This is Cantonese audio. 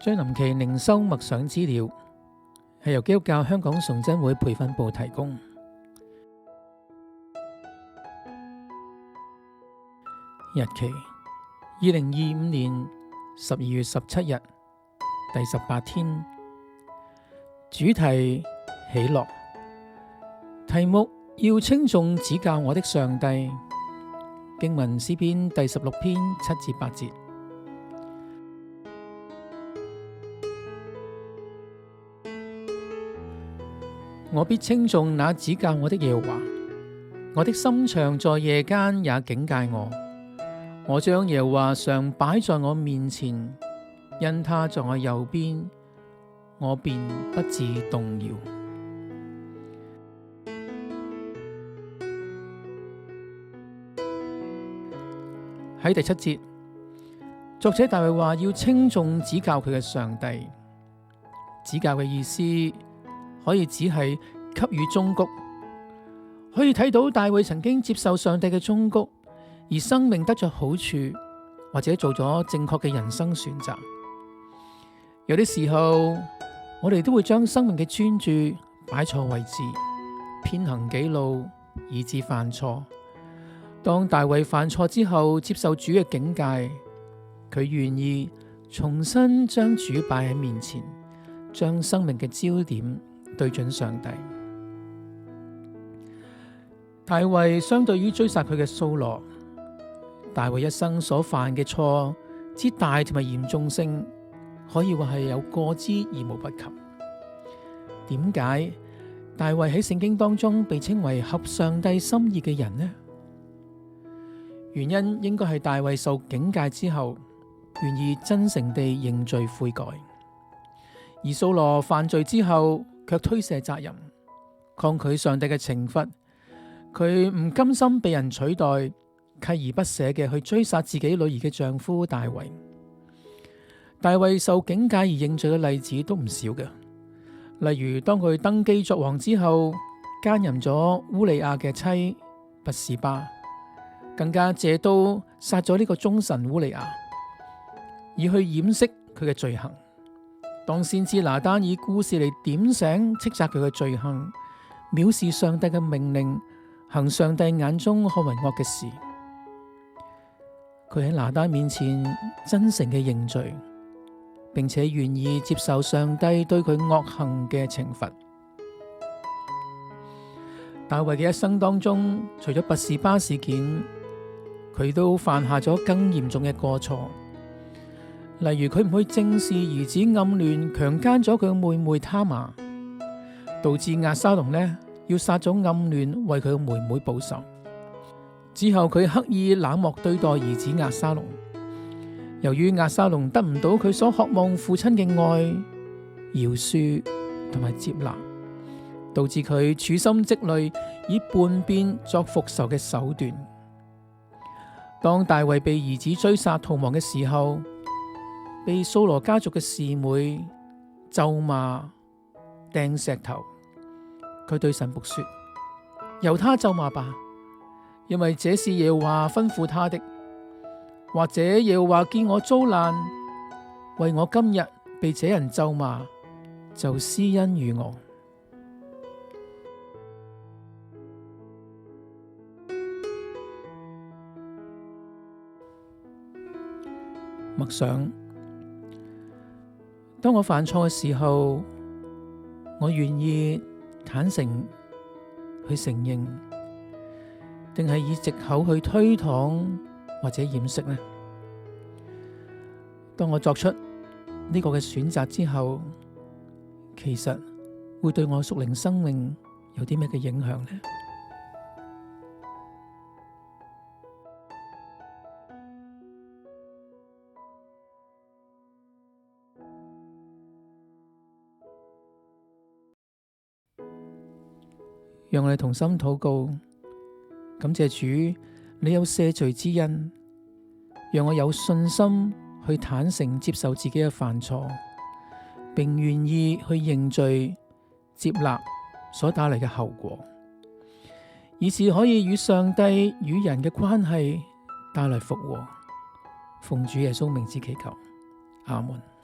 將臨期靈修默想資料係由基督教香港崇真會培訓部提供。日期2025年12月17日，第18天。主題喜樂。題目要稱頌指教我的上帝。經文詩篇第16篇7至8節。我必稱頌那指教我的耶和華，我的心腸在夜間也警戒我。我將耶和華常擺在我面前，因他在我右邊，我便不致動搖。喺第7節，作者大衛話要稱頌指教佢嘅上帝。指教嘅意思可以只係給予忠告，可以睇到大衛曾經接受上帝嘅忠告，而生命得咗好處，或者做咗正確嘅人生選擇。有啲時候，我哋都會將生命嘅專注擺錯位置，偏行己路，以致犯錯。當大衛犯錯之後，接受主嘅警戒，佢願意重新將主擺喺面前，將生命嘅焦點對準上帝。大衛相對於追殺佢嘅掃羅，大衛一生所犯嘅錯之大同埋嚴重性，可以話係有過之而無不及。點解大衛喺聖經當中被稱為合上帝心意嘅人呢？原因應該係大衛受警戒之後，願意真誠地認罪悔改；而掃羅犯罪之後，卻推卸責任，抗拒上帝嘅懲罰。佢唔甘心被人取代，鍥而不捨嘅去追殺自己女兒嘅丈夫大衛。大衛受警戒而認罪嘅例子都唔少嘅，例如當佢登基作王之後，姦淫咗烏利亞嘅妻拔示巴，更加借刀殺咗呢個忠臣烏利亞，以去掩飾佢嘅罪行。當先知拿單以故事嚟點醒斥責佢嘅罪行，藐視上帝嘅命令，行上帝眼中看為惡嘅事。佢喺拿單面前真誠嘅認罪，並且願意接受上帝對佢惡行嘅懲罰。大衛嘅一生當中，除咗拔示巴事件，佢都犯下咗更嚴重嘅過錯，例如佢唔去正視兒子暗亂強姦咗佢嘅妹妹他瑪，導致押沙龍要殺咗暗亂為佢嘅妹妹報仇。之後佢刻意冷漠對待兒子押沙龍，由於押沙龍得唔到佢所渴望父親嘅愛、饒恕同埋接納，導致佢處心積慮以叛變作復仇嘅手段。當大衛被兒子追殺逃亡嘅時候，被掃羅家族嘅示每咒罵、掟石頭。佢對神僕說：由他咒罵吧，因為這是耶和華吩咐他的。或者耶和華見我遭難，為我今日被這人咒罵，就施恩與我。默想：當我犯錯嘅時候，我願意坦誠去承認，定係以藉口去推搪或者掩飾呢？當我作出呢個嘅選擇之後，其實會對我屬靈生命有啲咩嘅影響呢？讓我哋同心禱告，感謝主，你有赦罪之恩，讓我有信心去坦誠接受自己嘅犯錯，並願意去認罪，接納所帶嚟嘅後果，以致可以與上帝與人嘅關係帶來復和。奉主耶穌名字祈求，阿門。